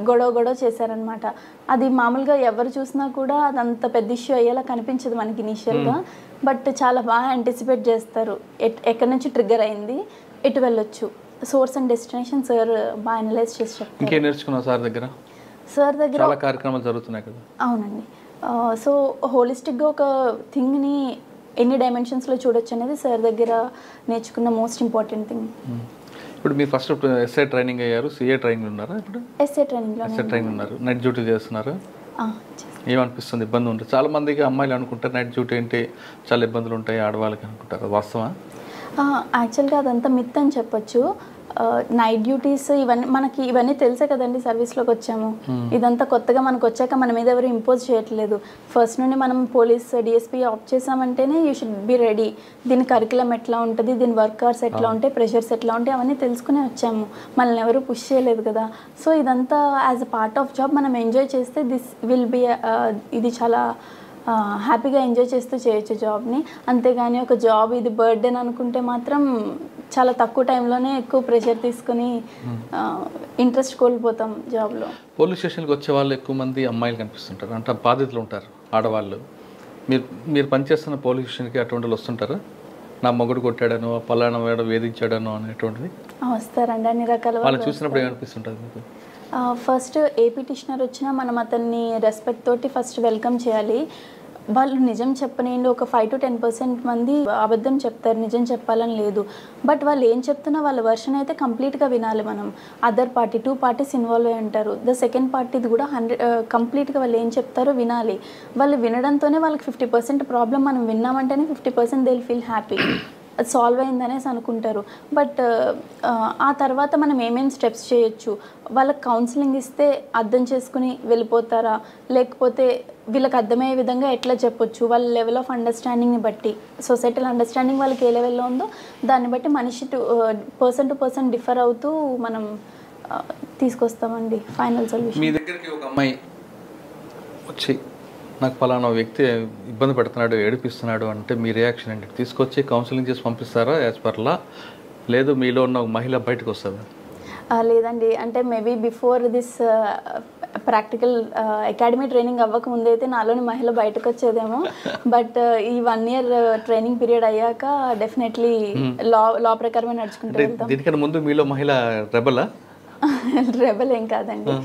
గొడవ చేశారనమాట. అది మామూలుగా ఎవరు చూసినా కూడా అది అంత పెద్ద ఇష్యూ అయ్యేలా కనిపించదు మనకి ఇనీషియల్గా, బట్ చాలా బాగా యాంటిసిపేట్ చేస్తారు ఎక్కడి నుంచి ట్రిగ్గర్ అయింది, ఎటు వెళ్ళొచ్చు, సోర్స్ అండ్ డెస్టినేషన్ సార్ బాగా అనలైజ్ చేసి చెప్తారు. ఇంకేం నేర్చుకున్నావు సార్ దగ్గర? సార్ దగ్గర చాలా కార్యక్రమాలు జరుగుతున్నాయి కదా. అవునండి. సో హోలిస్టిక్గా ఒక థింగ్ని ఎన్ని డైమెన్షన్స్లో చూడొచ్చు అనేది సార్ దగ్గర నేర్చుకున్న మోస్ట్ ఇంపార్టెంట్ థింగ్. ఇప్పుడు మీరు ఫస్ట్ ఎస్ఐ ట్రైనింగ్ అయ్యారు, సిఏ ట్రైనింగ్ ఉన్నారా? ఇప్పుడు ఎస్ఐ ట్రైనింగ్ ఉన్నారు. నైట్ డ్యూటీ చేస్తున్నారు. ఏమనిపిస్తుంది? ఇబ్బంది ఉంటుంది చాలా మందికి, అమ్మాయిలు అనుకుంటారు నైట్ డ్యూటీ అంటే చాలా ఇబ్బందులు ఉంటాయి ఆడవాళ్ళకి అనుకుంటారు, వాస్తవా? యాక్చువల్గా అదంతా మిత్ అని చెప్పొచ్చు. నైట్ డ్యూటీస్ ఇవన్నీ తెలుసే కదండి, సర్వీస్లోకి వచ్చాము. ఇదంతా కొత్తగా మనకు వచ్చాక మన మీద ఎవరు ఇంపోజ్ చేయట్లేదు. ఫస్ట్ నుండి మనం పోలీస్ డిఎస్పీ ఆప్ చేసామంటేనే యూ షుడ్ బి రెడీ. దీని కరికులం ఎట్లా ఉంటుంది, దీని వర్క్ అవర్స్ ఎట్లా ఉంటాయి, ప్రెషర్స్ ఎట్లా ఉంటాయి, అవన్నీ తెలుసుకునే వచ్చాము. మనల్ని ఎవరు పుష్ చేయలేదు కదా. సో ఇదంతా as a part of job మనం ఎంజాయ్ చేస్తే దిస్ విల్ బి, ఇది చాలా హ్యాపీగా ఎంజాయ్ చేస్తూ చేయొచ్చు జాబ్ని. అంతేగాని ఒక జాబ్ ఇది బర్త్డేని అనుకుంటే మాత్రం చాలా తక్కువ టైంలోనే ఎక్కువ ప్రెషర్ తీసుకుని ఇంట్రెస్ట్ కోల్పోతాం జాబ్లో. పోలీస్ స్టేషన్కి వచ్చే వాళ్ళు ఎక్కువ మంది అమ్మాయిలు కనిపిస్తుంటారు, అంటే బాధితులు ఉంటారు ఆడవాళ్ళు. మీరు పనిచేస్తున్న పోలీస్ స్టేషన్కి అటువంటి వాళ్ళు వస్తుంటారా? నా మొగుడు కొట్టాడనో, పలానా వాడు వేధించాడనో అనేటువంటిది వస్తారండి. అన్ని రకాల వాళ్ళు చూసినప్పుడు ఏమనిపిస్తుంటుంది మీకు? ఫస్ట్ ఏ పిటిషనర్ వచ్చినా మనం అతన్ని రెస్పెక్ట్ తోటి ఫస్ట్ వెల్కమ్ చేయాలి. వాళ్ళు నిజం చెప్పనియండి, ఒక 5 to 10% మంది అబద్ధం చెప్తారు, నిజం చెప్పాలని లేదు. బట్ వాళ్ళు ఏం చెప్తున్నా వాళ్ళ వర్షన్ అయితే కంప్లీట్గా వినాలి మనం. అదర్ పార్టీ 2 parties ఇన్వాల్వ్ అయి ఉంటారు, ద సెకండ్ పార్టీది కూడా కంప్లీట్గా వాళ్ళు ఏం చెప్తారో వినాలి. వాళ్ళు వినడంతోనే వాళ్ళకి 50% ప్రాబ్లం మనం విన్నామంటేనే 50% దే విల్ ఫీల్ హ్యాపీ, అది సాల్వ్ అయిందనేసి అనుకుంటారు. బట్ ఆ తర్వాత మనం ఏమేమి స్టెప్స్ చేయొచ్చు, వాళ్ళకి కౌన్సిలింగ్ ఇస్తే అర్థం చేసుకుని వెళ్ళిపోతారా, లేకపోతే వీళ్ళకి అర్థమయ్యే విధంగా ఎట్లా చెప్పొచ్చు, వాళ్ళ లెవెల్ ఆఫ్ అండర్స్టాండింగ్ని బట్టి, సొసైటల్ అండర్స్టాండింగ్ వాళ్ళకి ఏ లెవెల్లో ఉందో దాన్ని బట్టి మనిషి పర్సన్ టు పర్సన్ డిఫర్ అవుతూ మనం తీసుకొస్తామండి ఫైనల్ సొల్యూషన్. మీ దగ్గరికి ఒక అమ్మాయి వచ్చి నాకు పలానా వ్యక్తి ఇబ్బంది పెడుతున్నాడు, ఏడిపిస్తున్నాడు అంటే మీ రియాక్షన్ ఏంటి? తీసుకొచ్చి కౌన్సిలింగ్ చేసి పంపిస్తారా యాజ్ పర్లా, లేదు మీలో ఉన్న మహిళ బయటకు వస్తుందా? లేదండి, అంటే maybe before this practical academy training అవ్వక ముందైతే నాలోని మహిళ బయటకు వచ్చేదేమో. బట్ ఈ 1 year ట్రైనింగ్ పీరియడ్ అయ్యాక డెఫినెట్లీ లా ప్రకారమే నడుచుకుంటూ వెళ్తాం. దీనికన్నా ముందు మీలో మహిళ రెబలా? రెబల్ ఏం కాదండి,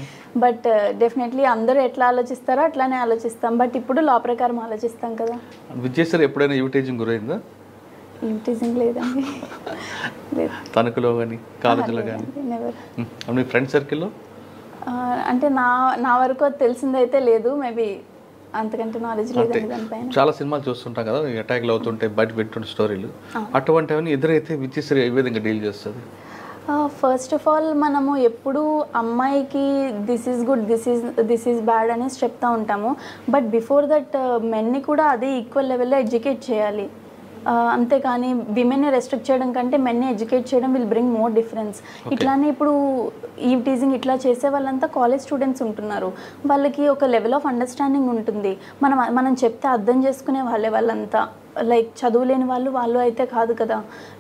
బట్ డెఫినెట్లీ అందరూ ఎట్లా ఆలోచిస్తారో అట్లానే ఆలోచిస్తాం. బట్ ఇప్పుడు లా ప్రకారం ఆలోచిస్తాం కదా. విజయ్ ఎప్పుడైనా యూటేజింగ్ గురైందా? యూటేజింగ్ లేదండి, తణుకులో కానీ కాలేజీలో కానీ? మీ ఫ్రెండ్ సర్కిల్లో? అంటే నా వరకు అది తెలిసిందైతే లేదు, మేబీ అంతకంటే నాలెడ్జ్ లేదండి దానిపైన. చాలా సినిమాలు చూస్తుంటాం కదా, అటాక్లు అవుతుంటే బయట పెట్టుకున్న స్టోరీలు, అటువంటివన్నీ ఎదురైతే విజయ్ ఏ విధంగా డీల్ చేస్తుంది? ఫస్ట్ ఆఫ్ ఆల్ మనము ఎప్పుడు అమ్మాయికి this is good, this is bad అనేసి చెప్తూ ఉంటాము. బట్ బిఫోర్ దట్ మెన్ని కూడా అదే ఈక్వల్ లెవెల్లో ఎడ్యుకేట్ చేయాలి. అంతేకాని విమెన్ని రెస్ట్రిక్ట్ చేయడం కంటే మెన్ని ఎడ్యుకేట్ చేయడం విల్ బ్రింగ్ మోర్ డిఫరెన్స్. ఇట్లానే ఇప్పుడు ఈ టీజింగ్ ఇట్లా చేసే వాళ్ళంతా కాలేజ్ స్టూడెంట్స్ ఉంటున్నారు, వాళ్ళకి ఒక లెవెల్ ఆఫ్ అండర్స్టాండింగ్ ఉంటుంది. మనం చెప్తే అర్థం చేసుకునే వాళ్ళంతా, లైక్ చదువులేని వాళ్ళు అయితే కాదు కదా.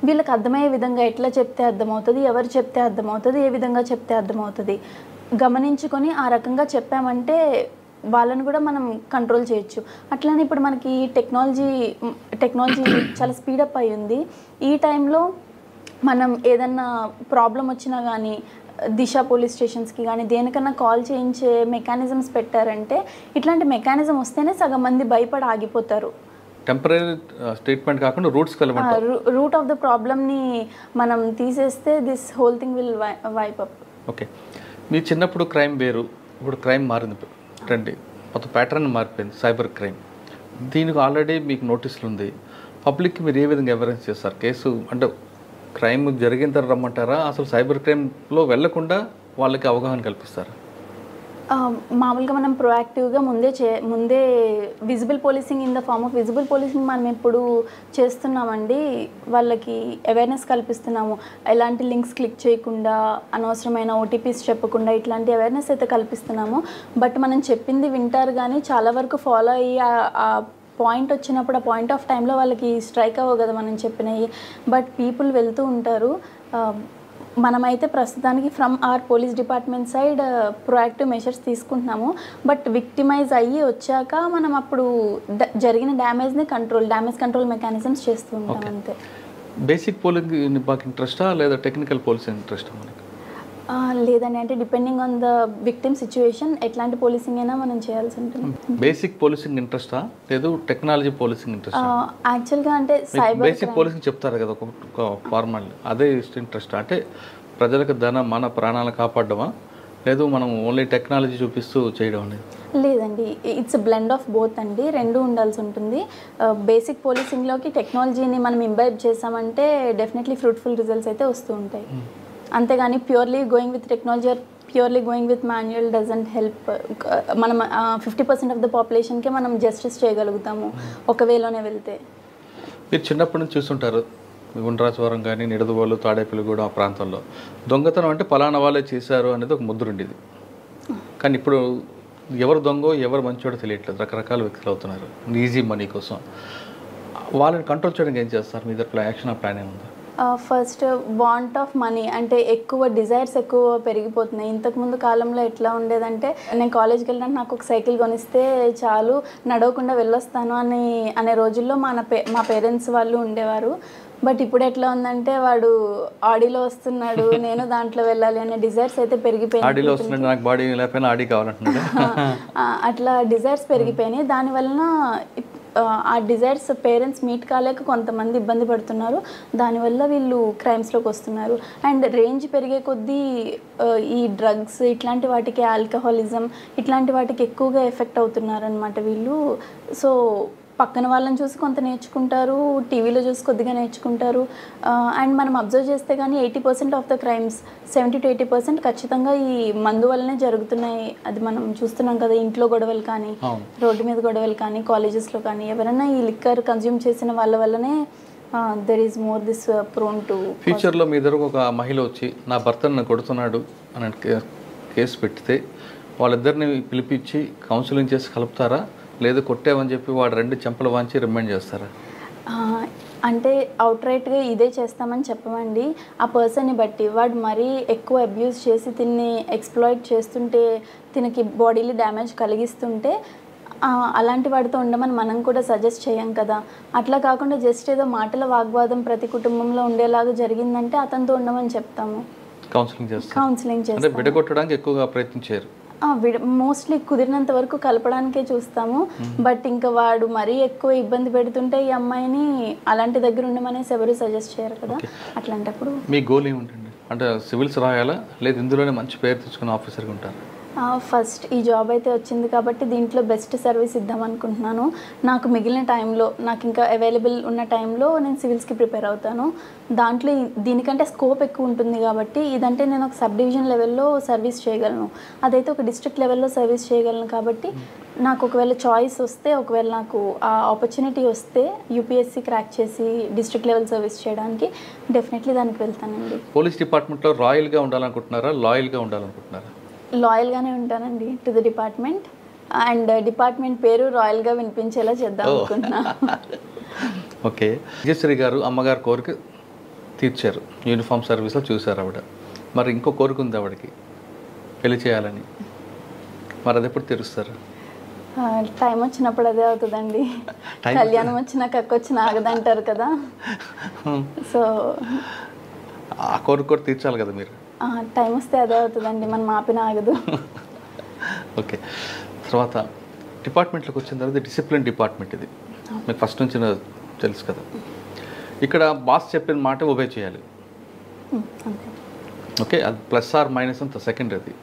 వీళ్ళకి అర్థమయ్యే విధంగా ఎట్లా చెప్తే అర్థమవుతుంది, ఎవరు చెప్తే అర్థమవుతుంది, ఏ విధంగా చెప్తే అర్థమవుతుంది గమనించుకొని ఆ రకంగా చెప్పామంటే వాళ్ళని కూడా మనం కంట్రోల్ చేయొచ్చు. అట్లానే ఇప్పుడు మనకి టెక్నాలజీ చాలా స్పీడప్ అయ్యింది. ఈ టైంలో మనం ఏదన్నా ప్రాబ్లం వచ్చినా కానీ దిశ పోలీస్ స్టేషన్స్కి కానీ దేనికన్నా కాల్ చేయించే మెకానిజమ్స్ పెట్టారంటే, ఇట్లాంటి మెకానిజం వస్తేనే సగం మంది భయపడి ఆగిపోతారు. టెంపరీ స్టేట్మెంట్ కాకుండా రూట్ ఆఫ్ ద ప్రాబ్లమ్ని మనం తీసేస్తే this whole thing will wipe up. Okay, మీ చిన్నప్పుడు క్రైమ్ వేరు, ఇప్పుడు క్రైమ్ మారింది రండి, మొత్తం ప్యాటర్న్ మారిపోయింది, సైబర్ క్రైమ్. దీనికి ఆల్రెడీ మీకు నోటీసులు ఉంది, పబ్లిక్కి మీరు ఏ విధంగా ఎవిడెన్స్ చేస్తారు? కేసు అంటే క్రైమ్ జరిగిన తర్వాత రమ్మంటారా, అసలు సైబర్ క్రైమ్లో వెళ్లకుండా వాళ్ళకి అవగాహన కల్పిస్తారా? మామూలుగా మనం ప్రొయాక్టివ్గా ముందే visible policing in the form of visible policing మనం ఇప్పుడు చేస్తున్నామండి. వాళ్ళకి అవేర్నెస్ కల్పిస్తున్నాము. ఎలాంటి లింక్స్ క్లిక్ చేయకుండా, అనవసరమైన ఓటీపీస్ చెప్పకుండా ఇట్లాంటి అవేర్నెస్ అయితే కల్పిస్తున్నాము. బట్ మనం చెప్పింది వింటారు కానీ చాలా వరకు ఫాలో అయ్యి ఆ పాయింట్ వచ్చినప్పుడు ఆ పాయింట్ ఆఫ్ టైంలో వాళ్ళకి స్ట్రైక్ అవ్వవు కదా మనం చెప్పినవి. బట్ పీపుల్ వెళ్తూ ఉంటారు. మనమైతే ప్రస్తుతానికి from our police department side proactive measures తీసుకుంటున్నాము. బట్ విక్టిమైజ్ అయ్యి వచ్చాక మనం అప్పుడు జరిగిన డ్యామేజ్ కంట్రోల్ మెకానిజమ్స్ చేస్తూ ఉంటాం అంతే. బేసిక్ పోలింగ్ బాగా ఇంట్రెస్టా లేదా టెక్నికల్ పోలీసింగ్ ఇంట్రెస్టా మనకి? లేదండి, అంటే depending on the victim situation ఎట్లాంటి పోలీసింగ్ అయినా మనం చేయాల్సి ఉంటుంది. బేసిక్ పోలీసింగ్ ఇంట్రెస్టా లేదు టెక్నాలజీ పోలీసింగ్ ఇంట్రెస్టా? యాక్చువల్గా అంటే సైబర్ బేసిక్ పోలీసింగ్ చెప్తారు కదా ఒక ఫార్మాలిటీ, అదే ఇంట్రెస్ట్ అంటే ప్రజలకు మన ప్రాణాలను కాపాడమా లేదు మనం ఓన్లీ టెక్నాలజీ చూపిస్తూ చేయడం అనేది? లేదండి, ఇట్స్ బ్లెండ్ ఆఫ్ బోత్ అండి, రెండు ఉండాల్సి ఉంటుంది. బేసిక్ పోలీసింగ్లోకి టెక్నాలజీని మనం ఇంబైబ్ చేసామంటే డెఫినెట్లీ ఫ్రూట్ఫుల్ రిజల్ట్స్ అయితే వస్తూ ఉంటాయి. అంతేగాని purely going with technology are purely going with manual doesn't help. మనం 50% ఆఫ్ ద పాపులేషన్కే మనం జస్టిస్ చేయగలుగుతాము ఒక వేలోనే వెళ్తే. మీరు చిన్నప్పటి నుంచి చూస్తుంటారు గుండ్రాజవరం కానీ నిడదవోలు తాడేపల్లిగూడెం ఆ ప్రాంతంలో దొంగతనం అంటే పలానా వాళ్ళే చేశారు అనేది ఒక ముద్ర ఉండేది. కానీ ఇప్పుడు ఎవరు దొంగో ఎవరు మంచోడో తెలియట్లేదు, రకరకాల వ్యక్తులు అవుతున్నారు ఈజీ మనీ కోసం. వాళ్ళని కంట్రోల్ చేయడానికి ఏం చేస్తారు? మీ దగ్గర యాక్షన్ ప్లాన్ ఏముంది? ఫస్ట్ వాంట్ ఆఫ్ మనీ, అంటే ఎక్కువ డిజైర్స్ ఎక్కువ పెరిగిపోతున్నాయి. ఇంతకుముందు కాలంలో ఎట్లా ఉండేదంటే నేను కాలేజ్కి వెళ్ళడానికి నాకు ఒక సైకిల్ కొనిస్తే చాలు, నడవకుండా వెళ్ళొస్తాను అనే రోజుల్లో మా పేరెంట్స్ వాళ్ళు ఉండేవారు. బట్ ఇప్పుడు ఎట్లా ఉందంటే వాడు ఆడీలో వస్తున్నాడు, నేను దాంట్లో వెళ్ళాలి అనే డిజైర్స్ అయితే పెరిగిపోయినాయి. అట్లా డిజైర్స్ పెరిగిపోయినాయి. దానివలన ఆ డిజైర్స్ పేరెంట్స్ మీట్ కాలేక కొంతమంది ఇబ్బంది పడుతున్నారు. దానివల్ల వీళ్ళు క్రైమ్స్లోకి వస్తున్నారు. అండ్ రేంజ్ పెరిగే కొద్దీ ఈ డ్రగ్స్ ఇట్లాంటి వాటికి, ఆల్కహాలిజం ఇట్లాంటి వాటికి ఎక్కువగా ఎఫెక్ట్ అవుతున్నారు అనమాట వీళ్ళు. సో పక్కన వాళ్ళని చూసి కొంత నేర్చుకుంటారు, టీవీలో చూసి కొద్దిగా నేర్చుకుంటారు. అండ్ మనం అబ్జర్వ్ చేస్తే కానీ 80% ఆఫ్ ద క్రైమ్స్ 70 to 80% ఖచ్చితంగా ఈ మందు వల్లనే జరుగుతున్నాయి. అది మనం చూస్తున్నాం కదా, ఇంట్లో గొడవలు కానీ, రోడ్డు మీద గొడవలు కానీ, కాలేజెస్లో కానీ, ఎవరైనా ఈ లిక్కర్ కన్జ్యూమ్ చేసిన వాళ్ళ వల్లనే there is more this prone to. ఫ్యూచర్లో మీ దగ్గర ఒక మహిళ వచ్చి నా భర్తను కొడుతున్నాడు అని కేసు పెడితే వాళ్ళిద్దరిని పిలిపించి కౌన్సిలింగ్ చేసి కలుపుతారా, లేదు కొట్టేవని చెప్పి వాడు 2 చెంపలు వాంచి రిమైండ్ చేస్తారా? అంటే అవుట్రైట్గా ఇదే చేస్తామని చెప్పమండి. ఆ పర్సన్ని బట్టి వాడు మరీ ఎక్కువ అబ్యూస్ చేసి తిన్ని ఎక్స్ప్లాయిట్ చేస్తుంటే, తినకి బాడీలో డ్యామేజ్ కలిగిస్తుంటే అలాంటి వాడితో ఉండమని మనం కూడా సజెస్ట్ చేయం కదా. అట్లా కాకుండా జస్ట్ ఏదో మాటల వాగ్వాదం ప్రతి కుటుంబంలో ఉండేలాగా జరిగిందంటే అతనితో ఉండమని చెప్తాము, కౌన్సిలింగ్ చేస్తాము. విడగొట్టడానికి ఎక్కువగా ప్రయత్నించారు. మోస్ట్లీ కుదిరినంత వరకు కలపడానికే చూస్తాము. బట్ ఇంకా వాడు మరీ ఎక్కువ ఇబ్బంది పెడుతుంటే ఈ అమ్మాయిని అలాంటి దగ్గర ఉండమనేసి ఎవరు సజెస్ట్ చేయరు కదా. అట్లాంటప్పుడు మీ గోల్ ఏముంటుంది? అంటే సివిల్స్ రాయాలా, లేదు ఇందులోనే మంచి పేరు తెచ్చుకుని ఆఫీసర్గా ఉంటారు? ఫస్ట్ ఈ జాబ్ అయితే వచ్చింది కాబట్టి దీంట్లో బెస్ట్ సర్వీస్ ఇద్దాం అనుకుంటున్నాను. నాకు మిగిలిన టైంలో, నాకు ఇంకా అవైలబుల్ ఉన్న టైంలో నేను సివిల్స్కి ప్రిపేర్ అవుతాను. దాంట్లో దీనికంటే స్కోప్ ఎక్కువ ఉంటుంది కాబట్టి ఇదంటే నేను ఒక సబ్ డివిజన్ లెవెల్లో సర్వీస్ చేయగలను, అదైతే ఒక డిస్ట్రిక్ట్ లెవెల్లో సర్వీస్ చేయగలను. కాబట్టి నాకు ఒకవేళ చాయిస్ వస్తే, ఒకవేళ నాకు ఆ ఆపర్చునిటీ వస్తే యూపీఎస్సీ క్రాక్ చేసి డిస్ట్రిక్ట్ లెవెల్ సర్వీస్ చేయడానికి డెఫినెట్లీ దానికి వెళ్తానండి. పోలీస్ డిపార్ట్మెంట్లో రాయల్గా ఉండాలనుకుంటున్నారా, లాయల్గా ఉండాలనుకుంటున్నారా? లాయల్గానే ఉంటానండి to the department. And department పేరు రాయల్గా వినిపించేలా చేద్దాం అనుకుంటున్నా. ఓకే, విజయశ్రీ గారు అమ్మగారు కోరిక తీర్చారు, యూనిఫామ్ సర్వీస్లో చూశారు ఆవిడ. మరి ఇంకో కోరిక ఉంది ఆవిడకి, పెళ్లి చేయాలని. మరి అది ఎప్పుడు తీరుస్తారు? టైం వచ్చినప్పుడు అదే అవుతుందండి. కళ్యాణం వచ్చినా కక్కొచ్చిన ఆగదంటారు కదా. సో ఆ కోరిక కూడా తీర్చాలి కదా మీరు. టైం వస్తే అదే అవుతుందండి, మనం ఆపిన ఆగదు. ఓకే, తర్వాత డిపార్ట్మెంట్లోకి వచ్చిన తర్వాత డిసిప్లిన్ డిపార్ట్మెంట్ ఇది మీకు ఫస్ట్ నుంచి తెలుసు కదా. ఇక్కడ బాస్ చెప్పిన మాట ఒబే చేయాలి. ఓకే, అది ప్లస్ ఆర్ మైనస్ అంత సెకండరీ.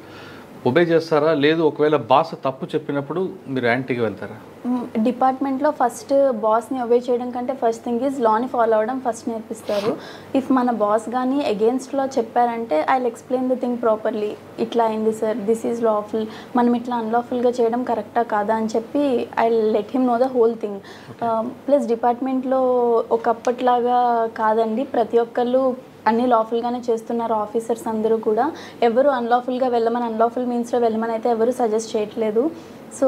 ఒబే చేస్తారా, లేదు ఒకవేళ బాస్ తప్పు చెప్పినప్పుడు మీరు యాంటీగా వెళ్తారా? డిపార్ట్మెంట్లో ఫస్ట్ బాస్ని ఒబే చేయడం కంటే ఫస్ట్ థింగ్ ఈజ్ లాని ఫాలో అవ్వడం ఫస్ట్ నేర్పిస్తారు. ఇఫ్ మన బాస్ కానీ అగేన్స్ట్లో చెప్పారంటే I will explain the thing properly. ఇట్లా అయింది సార్, దిస్ ఈజ్ లాఫుల్, మనం ఇట్లా అన్లాఫుల్గా చేయడం కరెక్టా కాదా అని చెప్పి I let him know the whole thing. Plus డిపార్ట్మెంట్లో ఒకప్పట్లాగా కాదండి, ప్రతి ఒక్కళ్ళు అన్నీ లాఫుల్గానే చేస్తున్నారు. ఆఫీసర్స్ అందరూ కూడా ఎవరు అన్లాఫుల్గా వెళ్ళమని, అన్లాఫుల్ మీన్స్లో వెళ్ళమని అయితే ఎవరు సజెస్ట్ చేయట్లేదు. సో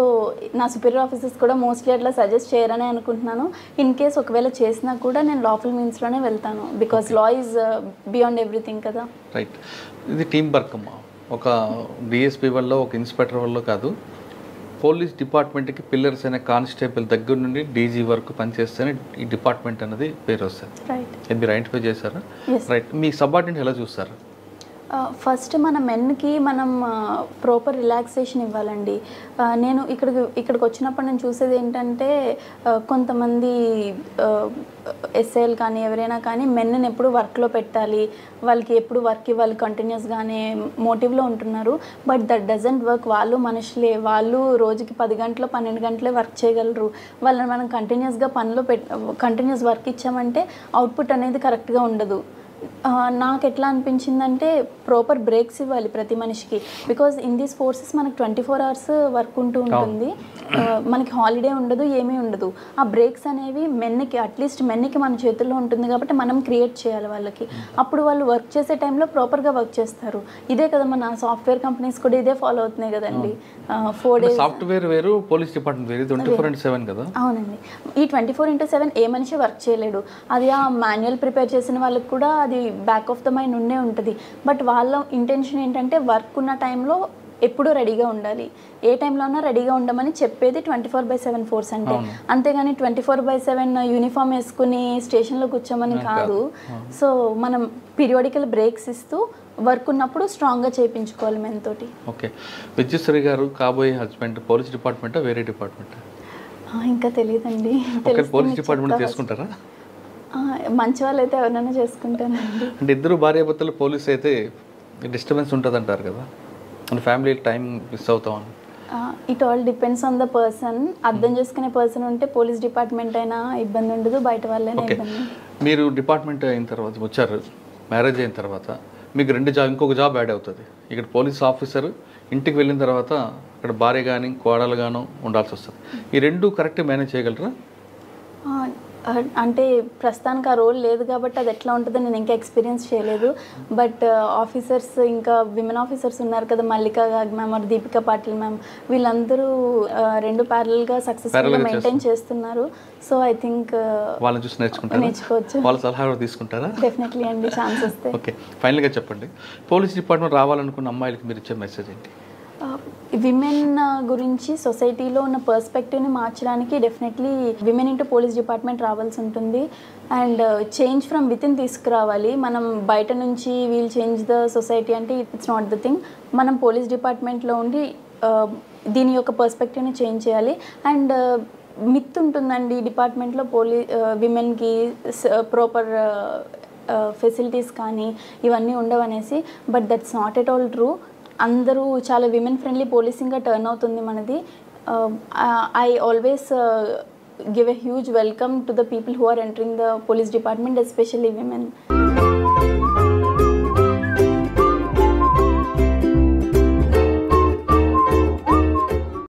నా సుపీరియర్ ఆఫీసర్స్ కూడా మోస్ట్లీ అట్లా సజెస్ట్ చేయరని అనుకుంటున్నాను. ఇన్ కేస్ ఒకవేళ చేసినా కూడా నేను లాఫుల్ మీన్స్లోనే వెళ్తాను, because law is beyond everything కదా. రైట్. ఇది టీం వర్క్ అమ్మా. ఒక డిఎస్పీ వల్ల, ఒక ఇన్స్పెక్టర్ వల్ల కాదు, పోలీస్ డిపార్ట్మెంట్కి పిల్లర్స్ అయిన కానిస్టేబుల్ దగ్గర నుండి డీజీ వరకు పనిచేస్తేనే ఈ డిపార్ట్మెంట్ అనేది పేరు వస్తుంది. రైట్. మీరు ఐడెంటిఫై చేశారా? రైట్. మీ సబార్డినేట్ ఎలా చూస్తారు? ఫస్ట్ మన మెన్కి మనం ప్రాపర్ రిలాక్సేషన్ ఇవ్వాలండి. నేను ఇక్కడికి వచ్చినప్పుడు నేను చూసేది ఏంటంటే కొంతమంది ఎస్ఐలు కానీ ఎవరైనా కానీ మెన్ని ఎప్పుడు వర్క్లో పెట్టాలి, వాళ్ళకి ఎప్పుడు వర్క్ ఇవ్వాలి కంటిన్యూస్గానే మోటివ్లో ఉంటున్నారు. But that doesn't work. వాళ్ళు మనుషులే, వాళ్ళు రోజుకి 10 గంటలు 12 గంటలే వర్క్ చేయగలరు. వాళ్ళని మనం కంటిన్యూస్గా కంటిన్యూస్ వర్క్ ఇచ్చామంటే అవుట్పుట్ అనేది కరెక్ట్గా ఉండదు. నాకు ఎట్లా అనిపించిందంటే ప్రాపర్ బ్రేక్స్ ఇవ్వాలి ప్రతి మనిషికి. బికాజ్ ఇన్ దీస్ ఫోర్సెస్ మనకి 24 hours వర్క్ ఉంటుంది, మనకి హాలిడే ఉండదు, ఏమీ ఉండదు. ఆ బ్రేక్స్ అనేవి మెన్కి, అట్లీస్ట్ మెన్కి మన చేతుల్లో ఉంటుంది కాబట్టి మనం క్రియేట్ చేయాలి వాళ్ళకి. అప్పుడు వాళ్ళు వర్క్ చేసే టైంలో ప్రాపర్గా వర్క్ చేస్తారు. ఇదే కదా మన సాఫ్ట్వేర్ కంపెనీస్ కూడా ఇదే ఫాలో అవుతున్నాయి కదండి. 4 days సాఫ్ట్వేర్ వేరు, పోలీస్ డిపార్ట్మెంట్ వేరు, 24/7 కదా. అవునండి. ఈ 24/7 ఏ మనిషి వర్క్ చేయలేడు. అది ఆ మాన్యువల్ ప్రిపేర్ చేసిన వాళ్ళకి కూడా అది బ్యాక్ ఆఫ్ ద మైండ్ ఉండే ఉంటుంది. బట్ వాళ్ళ ఇంటెన్షన్ ఏంటంటే వర్క్ ఉన్న టైంలో ఎప్పుడూ రెడీగా ఉండాలి, ఏ టైంలో ఉన్నా రెడీగా ఉండమని చెప్పేది 24/7 ఫోర్స్ అంటే. అంతేగాని 24/7 యూనిఫామ్ వేసుకుని స్టేషన్లో కూర్చోమని కాదు. సో మనం పీరియాడికల్ బ్రేక్స్ ఇస్తూ వర్క్ ఉన్నప్పుడు స్ట్రాంగ్గా చేయించుకోవాలి మెన్ తోటి. ఓకే. విద్యుశ్రీ గారు కాబోయే హస్బెండ్ పోలీస్ డిపార్ట్మెంటా వేరే డిపార్ట్మెంటా? ఇంకా తెలియదండి. పోలీస్ డిపార్ట్మెంట్ చేసుకుంటారా? మంచి వాళ్ళు అయితే ఎవరైనా చేసుకుంటానండి. అంటే ఇద్దరు భార్యాభర్తలు పోలీస్ అయితే డిస్టర్బెన్స్ ఉంటుంది అంటారు కదా, అంటే ఫ్యామిలీ టైం మిస్ అవుతామని. It all depends on the person. అర్థం చేసుకునే పర్సన్ ఉంటే పోలీస్ డిపార్ట్మెంట్ అయినా ఇబ్బంది ఉండదు, బయట వాళ్ళైనా ఇబ్బంది. మీరు డిపార్ట్మెంట్ అయిన తర్వాత వచ్చారు, మ్యారేజ్ అయిన తర్వాత మీకు ఇంకొక జాబ్ యాడ్ అవుతుంది. ఇక్కడ పోలీస్ ఆఫీసర్, ఇంటికి వెళ్ళిన తర్వాత అక్కడ భార్య కానీ కోడలు గాను ఉండాల్సి వస్తుంది. ఈ రెండు కరెక్ట్ మేనేజ్ చేయగలరా? అంటే ప్రస్తుతానికి ఆ రోల్ లేదు కాబట్టి అది ఎట్లా ఉంటుందో నేను ఇంకా ఎక్స్పీరియన్స్ చేయలేదు. బట్ ఆఫీసర్స్, ఇంకా విమెన్ ఆఫీసర్స్ ఉన్నారు కదా, మల్లికా గాగ్ ma'am or Deepika Patil ma'am, వీళ్ళందరూ రెండు ప్యారల్గా సక్సెస్ఫుల్గా మెయింటైన్ చేస్తున్నారు. సో ఐ థింక్ వాళ్ళని చూసి నేర్చుకోవచ్చు. వాళ్ళ సలహా తీసుకుంటారా? డెఫినెట్లీ అండి, ఛాన్స్ వస్తే. ఓకే. ఫైనల్గా చెప్పండి, పోలీస్ డిపార్ట్మెంట్ రావాలనుకున్న అమ్మాయిలకి మీరు ఇచ్చే మెసేజ్ ఏంటి? విమెన్ గురించి సొసైటీలో ఉన్న పర్స్పెక్టివ్ని మార్చడానికి definitely women into police department రావాల్సి ఉంటుంది. అండ్ చేంజ్ ఫ్రమ్ వితిన్ తీసుకురావాలి. మనం బయట నుంచి వీల్ చేంజ్ ద సొసైటీ అంటే ఇట్స్ నాట్ ద థింగ్. మనం పోలీస్ డిపార్ట్మెంట్లో ఉండి దీని యొక్క పర్స్పెక్టివ్ని చేంజ్ చేయాలి. అండ్ మిత్ ఉంటుందండి డిపార్ట్మెంట్లో విమెన్కి ప్రాపర్ ఫెసిలిటీస్ కానీ ఇవన్నీ ఉండవనేసి. But that's not at all true. అందరూ చాలా విమెన్ ఫ్రెండ్లీ పోలీసింగ్గా టర్న్ అవుతుంది మనది. I always give a huge welcome to the people who are entering the police department, especially women.